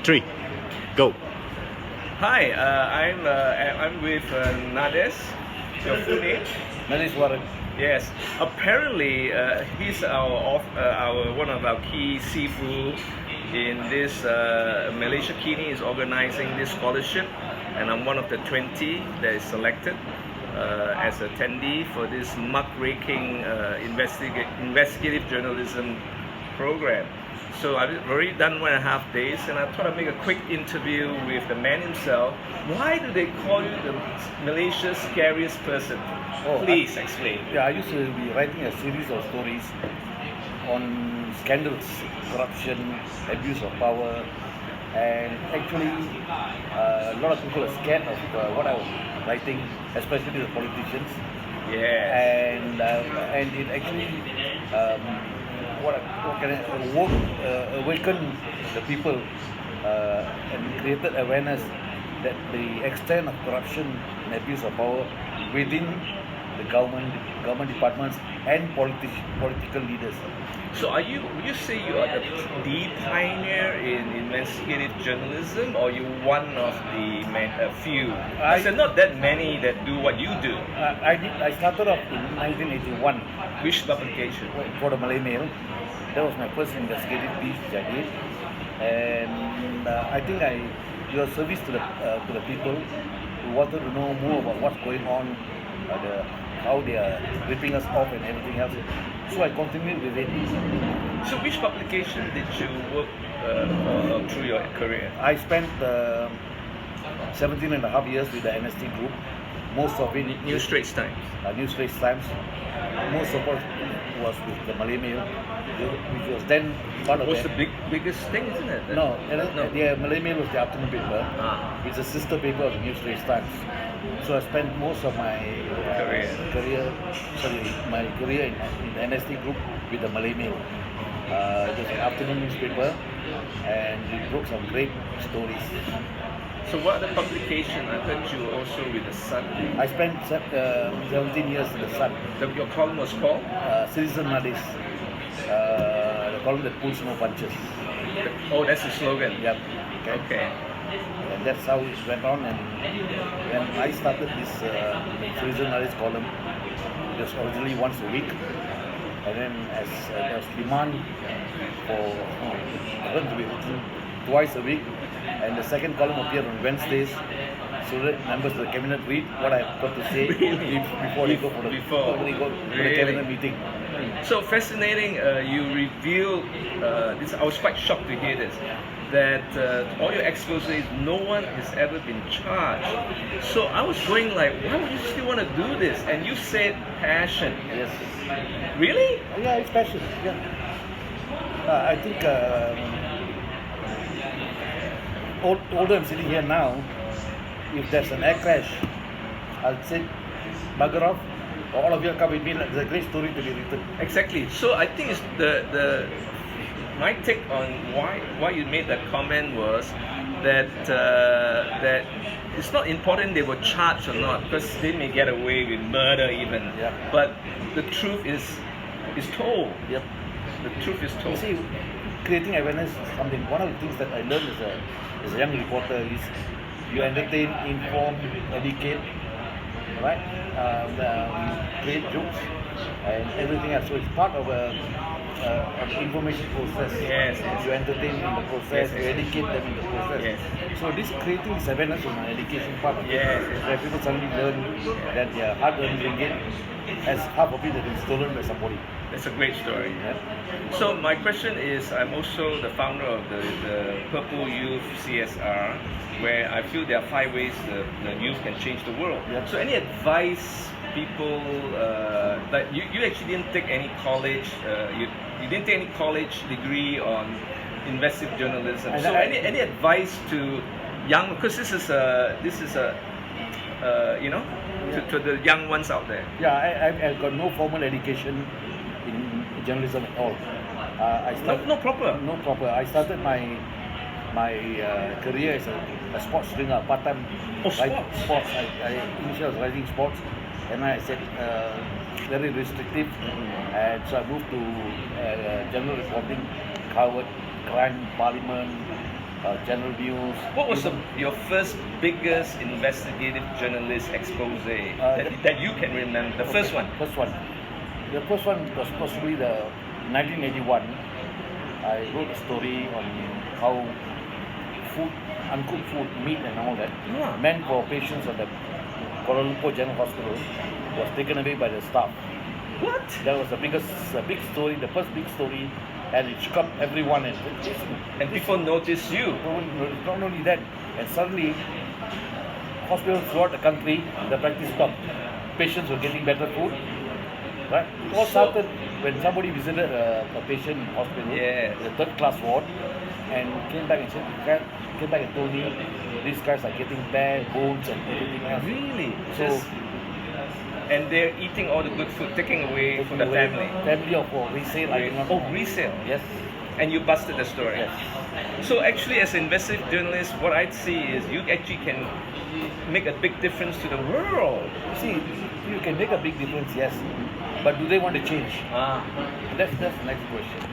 3, go. Hi, I'm with Nades. Your full name? Nadeswaran. Yes. Apparently, he's our one of our key seafood in this Malaysia. Kini is organizing this scholarship, and I'm one of the 20 that is selected as attendee for this muckraking investigative journalism program. So I've already done 1.5 days, and I thought I'd make a quick interview with the man himself. Why do they call you the Malaysia's scariest person? Please explain. I used to be writing a series of stories on scandals, corruption, abuse of power, and actually a lot of people are scared of what I was writing, especially the politicians. Yeah. And it actually awaken the people and created awareness that the extent of corruption and abuse of power within the government departments and political leaders. So would you say you are the pioneer in investigative journalism, or you one of the few? I said not that many that do what you do. I started off in 1981. Which publication? For the Malay Mail. That was my first investigative piece which I did, and I think I do a service to the people who wanted to know more about what's going on, how they are ripping us off and everything else. So I continued with it. So which publication did you work for through your career? I spent 17.5 years with the NST group. Most of it New Straits Times. New Straits Times. Most of it was with the Malay Mail, which was then part of. What's the biggest thing, isn't it? No. The Malay Mail was the afternoon paper. It's a sister paper of the New Straits Times. So I spent most of my career in the NST group with the Malay Mail. It was an afternoon newspaper, and we broke some great stories. So what other publication? I heard you were also with the Sun. I spent 17 years in the Sun. Your column was called? Citizen-Nades. The column that pulls no punches. Oh, that's the slogan? Yeah. Okay. And that's how it went on. And when I started this Citizen-Nades column, it was originally once a week. And then as there was demand for column to be written twice a week, and the second column appeared on Wednesdays, so that members of the cabinet read what I've got to say before they go for the cabinet meeting. So fascinating! You revealed this. I was quite shocked to hear this. That all your exposés, no one has ever been charged. So I was going like, why would you still want to do this? And you said passion. Yes. Really? Yeah, it's passion. Yeah. I think although I'm sitting here now, if there's an air crash, I'll say, bugger off, all of you come with me. There's a great story to be written. Exactly. So I think it's my take on why you made that comment was that that it's not important they were charged or not, because they may get away with murder even. Yeah. But the truth is told. Yep. The truth is told. You see, creating awareness is something. One of the things that I learned as a young reporter is you entertain, inform, educate, right? Create jokes and everything else. So it's part of an information process. Yes. You entertain in the process, you educate them in the process. Yes. So this creating this awareness is my education part of it. Yes. Where people suddenly learn that their hard-earned ringgit has half of it that is stolen by somebody. That's a great story. Yeah. So my question is, I'm also the founder of the Purple Youth CSR, where I feel there are 5 ways the youth can change the world. Yep. So any advice people that you actually didn't take any college, you didn't take any college degree on investigative journalism. And so any advice to young, because this is a to the young ones out there. Yeah, I've got no formal education in journalism at all. No proper. No proper. I started my career as a sports stringer, part-time. Oh, sports. Sports. I initially was writing sports, and I said very restrictive, and so I moved to general reporting, covered crime, parliament, general news. What was your first biggest investigative journalist expose that you can remember? The first one. First one. The first one was possibly the 1981. I wrote a story on how food, uncooked food, meat and all that, meant for patients at the Kuala Lumpur General Hospital, was taken away by the staff. What? That was the big story, the first big story, and it shook up everyone. And people noticed you. Not only that, and suddenly, hospitals throughout the country, the practice stopped. Patients were getting better food. Right? It all started when somebody visited a patient in hospital, the third-class ward, and came back and told me these guys are getting bad bones and everything else. Really? So. And they're eating all the good food, taking away from the family. Family or for resale, I do not know. Resale? Yes. And you busted the story? Yes. So actually, as an investigative journalist, what I'd see is you actually can make a big difference to the world. You see, you can make a big difference, yes. But do they want to change? That's the next question.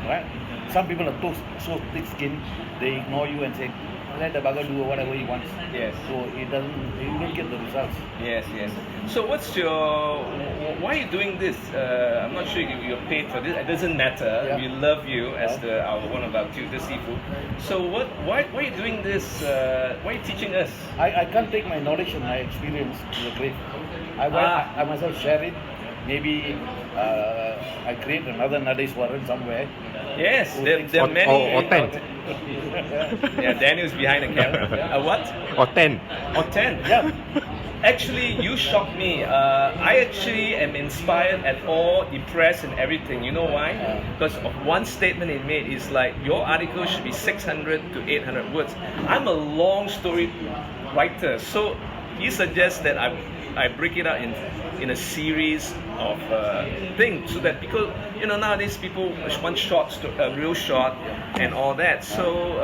Right? Some people are so thick-skinned, they ignore you and say, let the bugger do whatever he wants. Yes. So you don't get the results. Yes. So why are you doing this? I'm not sure you're paid for this. It doesn't matter. Yeah. We love you as one of our tutor seafood. So why are you doing this? Why are you teaching us? I can't take my knowledge and my experience to the grave. I myself share it. Maybe I create another Nadeswaran somewhere. Yes, there are many. Or 10. Yeah, Daniel's behind the camera. What? Or 10. Or 10. Yeah. Actually, you shocked me. I actually am inspired at all, depressed and everything. You know why? Because of one statement he made is like, your article should be 600 to 800 words. I'm a long story writer, so he suggests that I break it out in a series of things so that people, nowadays people want real short and all that. So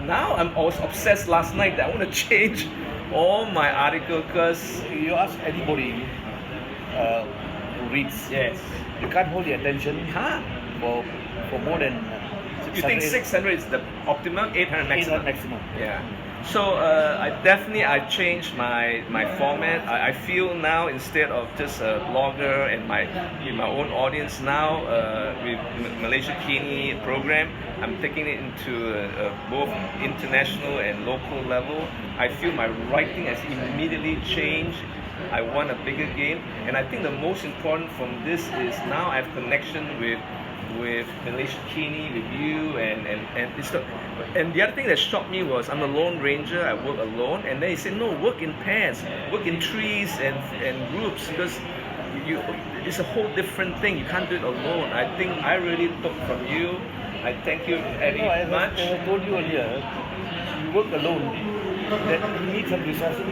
now I was obsessed last night that I want to change all my article because you ask anybody who reads, yes, you can't hold your attention for more than. You think 600 is the optimum, 800 maximum? 800 maximum. Yeah. So I changed my format. I feel now instead of just a blogger and my own audience now with Malaysia Kini program, I'm taking it into both international and local level. I feel my writing has immediately changed. I want a bigger game, and I think the most important from this is now I have connection with Malaysia Kini, with you, and the other thing that shocked me was I'm a lone ranger. I work alone, and then he said no, work in pairs, work in trees and groups because it's a whole different thing. You can't do it alone. I think I really took from you. I thank you very much. As I told you earlier, you work alone. That you need some resources.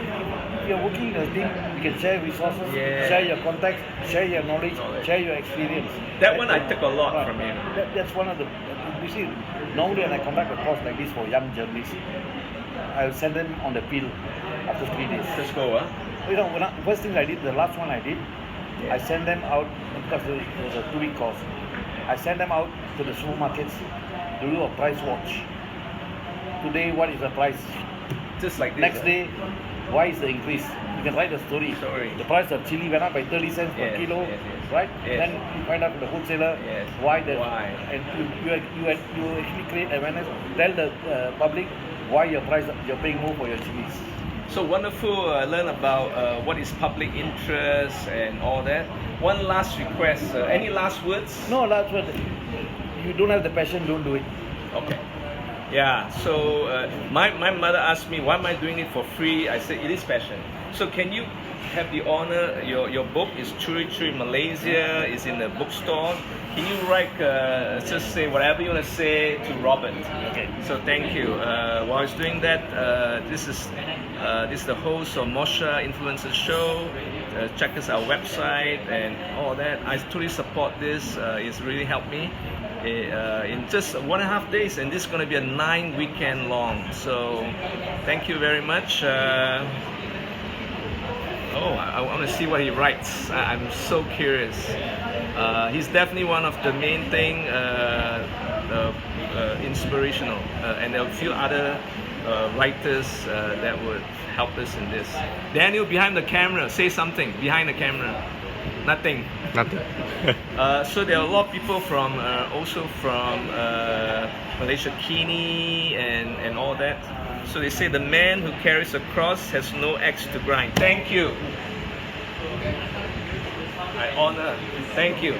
If you're working in a team, you can share resources, share your contacts, share your knowledge, share your experience. That one I took a lot from you. That's one of the. You see, normally when I conduct a course like this for young journalists, I'll send them on the field after 3 days. Just go, First thing I did, the last one I did, I sent them out because it was a 2-week course. I sent them out to the supermarkets to do a price watch. Today, what is the price? Just like this. Next day, why is the increase? You can write a story. The price of chili went up by 30 cents per kilo, right? Yes. Then you find out from the wholesaler why. And you actually create awareness. Tell the public why you're paying more for your chilies. So wonderful. Learn about what is public interest and all that. One last request. Any last words? No last words. You don't have the passion, don't do it. Okay. Yeah, so my mother asked me, why am I doing it for free? I said, it is passion. So can you have the honor, your book is Curi-Curi Malaysia, is in the bookstore. Can you write, just say whatever you want to say to Robert? Okay. So thank you. While I was doing that, this is the host of MovSha Influencer Show. Check us our website and all that. I totally support this. It's really helped me. In just 1.5 days, and this is going to be a 9 weekend long. So thank you very much. I want to see what he writes. I'm so curious. He's definitely one of the main thing inspirational, and there are a few other writers that would help us in this. Daniel, behind the camera, say something. Behind the camera, nothing. Nothing. So there are a lot of people from also from Malaysia, Kini, and all that. So they say the man who carries a cross has no axe to grind. Thank you. I honor. Thank you.